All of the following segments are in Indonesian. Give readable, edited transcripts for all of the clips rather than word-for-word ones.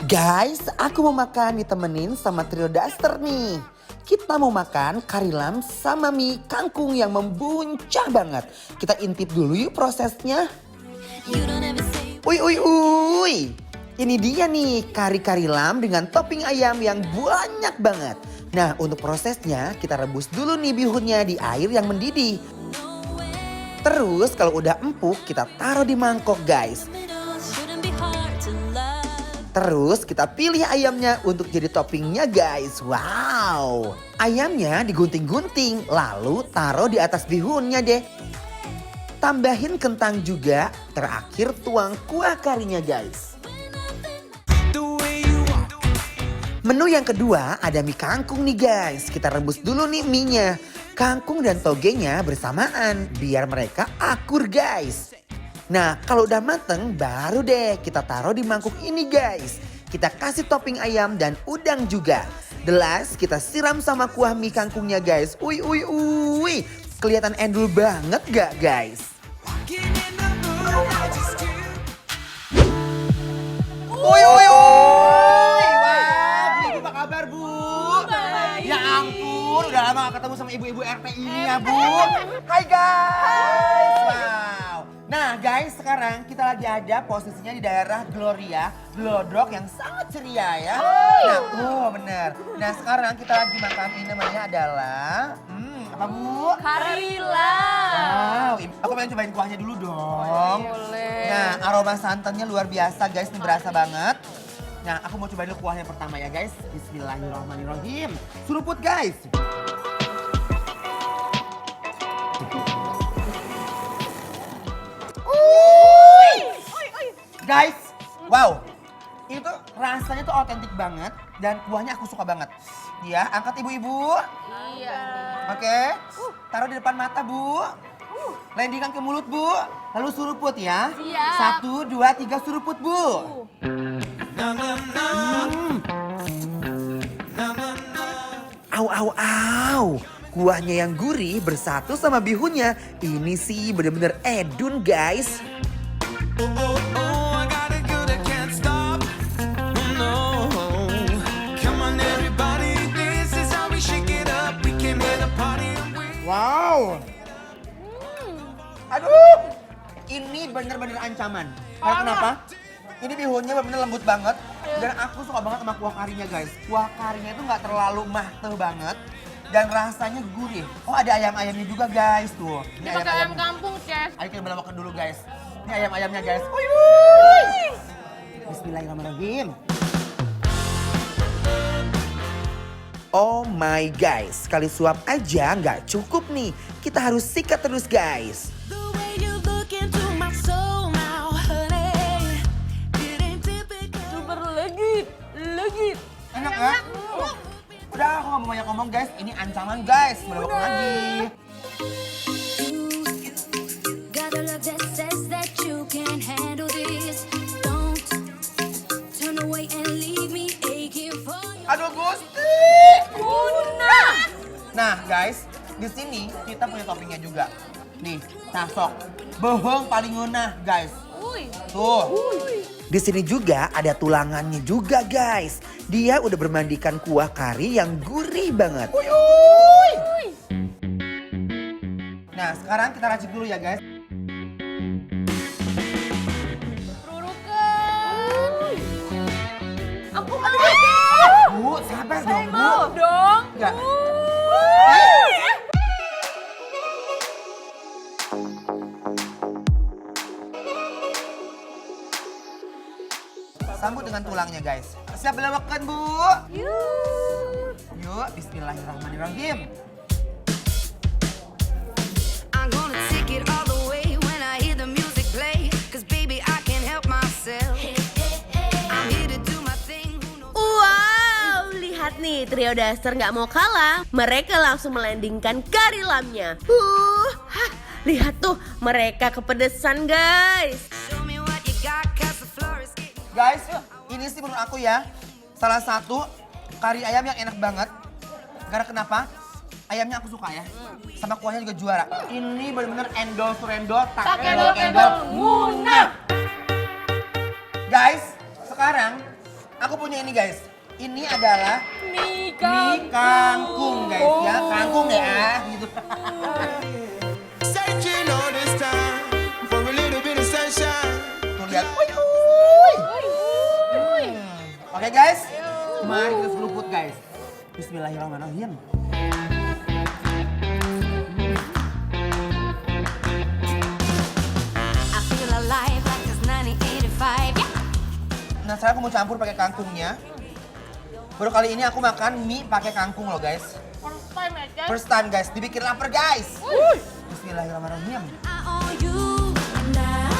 Guys, aku mau makan ditemenin sama trio Daster nih. Kita mau makan kari lam sama mie kangkung yang membuncah banget. Kita intip dulu yuk prosesnya. Uy. Ini dia nih kari lam dengan topping ayam yang banyak banget. Nah, untuk prosesnya kita rebus dulu nih bihunnya di air yang mendidih. Terus kalau udah empuk kita taruh di mangkok guys. Terus kita pilih ayamnya untuk jadi toppingnya guys. Wow. Ayamnya digunting-gunting lalu taruh di atas bihunnya deh. Tambahin kentang juga. Terakhir tuang kuah karinya guys. Menu yang kedua ada mie kangkung nih guys. Kita rebus dulu nih mie-nya. Kangkung dan togenya bersamaan biar mereka akur guys. Nah kalau udah mateng baru deh kita taruh di mangkuk ini guys. Kita kasih topping ayam dan udang juga. The last kita siram sama kuah mie kangkungnya guys. Uy. Kelihatan endul banget gak guys? Uy. Wah, Bu, apa kabar Bu? Baik. Ya ampun, udah lama gak ketemu sama ibu-ibu RT ini ya Bu. Hai guys. Wow. Nah guys, sekarang kita lagi ada posisinya di daerah Gloria, Glodok yang sangat ceria ya. Nah, bener. Nah sekarang kita lagi makan ini namanya adalah, apa Bu? Kari lam. Wow, aku pengen cobain kuahnya dulu dong. Boleh. Nah, aroma santannya luar biasa guys, ini berasa banget. Nah, aku mau cobain dulu kuahnya pertama ya guys. Bismillahirrahmanirrahim. Seruput guys. Guys, wow. Itu rasanya tuh otentik banget dan kuahnya aku suka banget. Ya, angkat ibu-ibu. Iya. Oke. Taruh di depan mata, Bu. Landingkan ke mulut, Bu. Lalu suruput ya. Siap. 1, 2, 3 suruput, Bu. Au. Kuahnya yang gurih bersatu sama bihunnya. Ini sih bener-bener edun, guys. Wow. Aduh. Ini bener-bener ancaman. Karena kenapa? Ini bihunnya bener-bener lembut banget. Dan aku suka banget sama kuah karinya guys. Kuah karinya itu nggak terlalu mahteh banget. Dan rasanya gurih. Oh ada ayam-ayamnya juga guys tuh. Ini pakai ayam kampung, Chef. Ayo kita belakang dulu guys. Ini ayam-ayamnya guys. Bismillahirrahmanirrahim. Oh my guys, sekali suap aja nggak cukup nih. Kita harus sikat terus guys. Super legit. Enak ya? Udah aku nggak mau banyak ngomong guys, ini ancaman guys. Belakang lagi. Aduh Gusti. Nah guys, di sini kita punya toppingnya juga. Nih, tasok. Bohong paling ngunah guys. Tuh. Di sini juga ada tulangannya juga guys. Dia udah bermandikan kuah kari yang gurih banget. Nah sekarang kita racik dulu ya guys. Aku Bu, sabar dong Bu. dong. Enggak. Sambut dengan tulangnya guys. Siap belakang Bu. Yuk, bismillahirrahmanirrahim. I'm gonna take it all the way when I hear the music play. 'Cause baby I can't help myself. I'm here to do my thing. Wow, lihat nih trio Daster nggak mau kalah. Mereka langsung melandingkan kari lamnya. Lihat tuh mereka kepedesan guys. Show me what you got 'cause the floor is getting. Guys, ini sih menurut aku ya salah satu kari ayam yang enak banget. Karena kenapa? Ayamnya aku suka ya. Sama kuahnya juga juara. Ini bener-bener endol surendol tak endol-endol munah. Guys, sekarang aku punya ini guys. Ini adalah Mie mie kangkung guys ya. Kangkung ya gitu. Searching all this time for a little bit of sunshine. Tuh lihat. Oke guys. Mari kita seruput guys. Bismillahirrahmanirrahim. I feel alive like it's 1985. Yeah. Nah, sekarang aku mau campur pakai kangkungnya. Baru kali ini aku makan mie pakai kangkung loh guys. First time ya, Ces. First time guys, dibikin lapar guys. Bismillahirrahmanirrahim. I owe you now.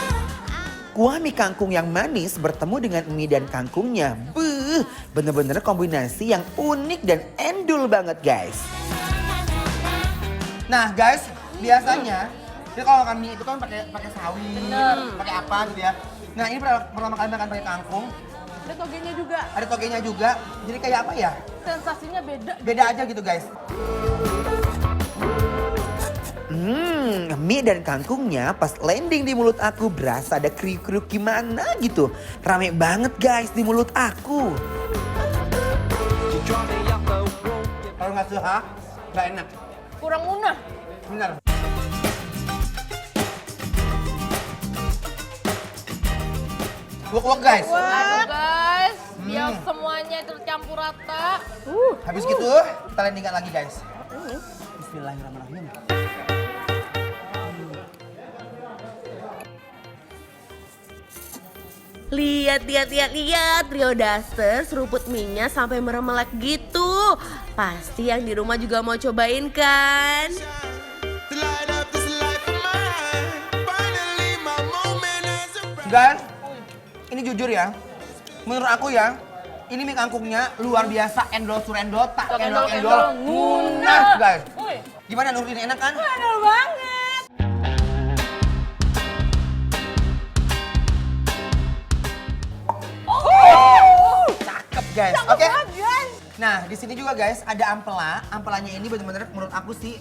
Kuah mie kangkung yang manis bertemu dengan mie dan kangkungnya. Bener-bener kombinasi yang unik dan endul banget guys. Nah guys, biasanya kita kalau makan mie itu kan pakai sawi, pakai apa gitu ya. Nah ini pertama kali makan pakai kangkung. Ada togenya juga. Ada togenya juga. Jadi kayak apa ya? Sensasinya beda. Beda aja gitu guys. Mie dan kangkungnya pas landing di mulut aku berasa ada kriuk-kriuk gimana gitu. Rame banget guys di mulut aku. Kalau nggak suka, nggak enak. Kurang munah. Benar. Wok guys. Aduh guys, biar semuanya tercampur rata. Habis gitu kita landingkan lagi guys. Bismillahirrahmanirrahim. Lihat, Trio Duster seruput mie-nya sampai meremelek gitu. Pasti yang di rumah juga mau cobain kan? To light up this life of mine. Finally my moment has arrived. Guys, ini jujur ya. Menurut aku ya, ini mie kangkungnya luar biasa endol surendol tak endol ngunah guys. Wih, Gimana Nurdin, enak kan? enak banget. Cakep guys. Oke. Nah, di sini juga guys ada ampela. Ampelanya ini benar-benar menurut aku sih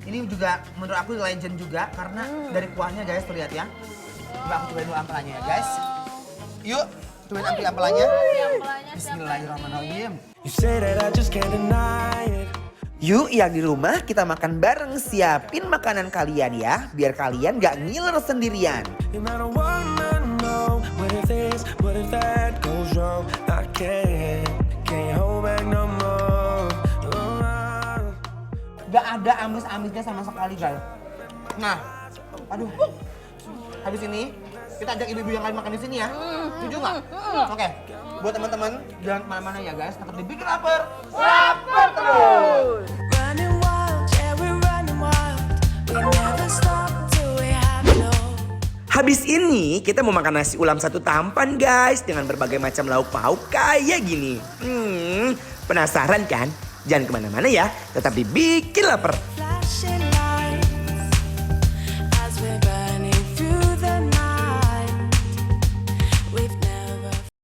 ini juga menurut aku legend juga karena dari kuahnya guys, tuh lihat ya. Coba aku cobain dulu ampelanya ya guys. Yuk, cobain ampelanya. Bismillahirrahmanirrahim. You say that I just can't deny it. Yuk yang di rumah kita makan bareng, siapin makanan kalian ya, biar kalian gak ngiler sendirian. You might wanna know what if this, what if that goes wrong. I can't hold back no more. Gak ada amis-amisnya sama sekali guys. Nah, aduh, habis ini kita ajak ibu-ibu yang lain makan di sini ya. Setuju nggak? Oke, buat teman-teman jangan kemana-mana ya guys, tetap dibikin lapar. Lapar terus. Running wild, yeah, we're running wild. We never stop till we have no. Habis ini kita mau makan nasi ulam satu tampan guys dengan berbagai macam lauk pauk kayak gini. Penasaran kan? Jangan kemana-mana ya, tetap dibikin lapar. Flashing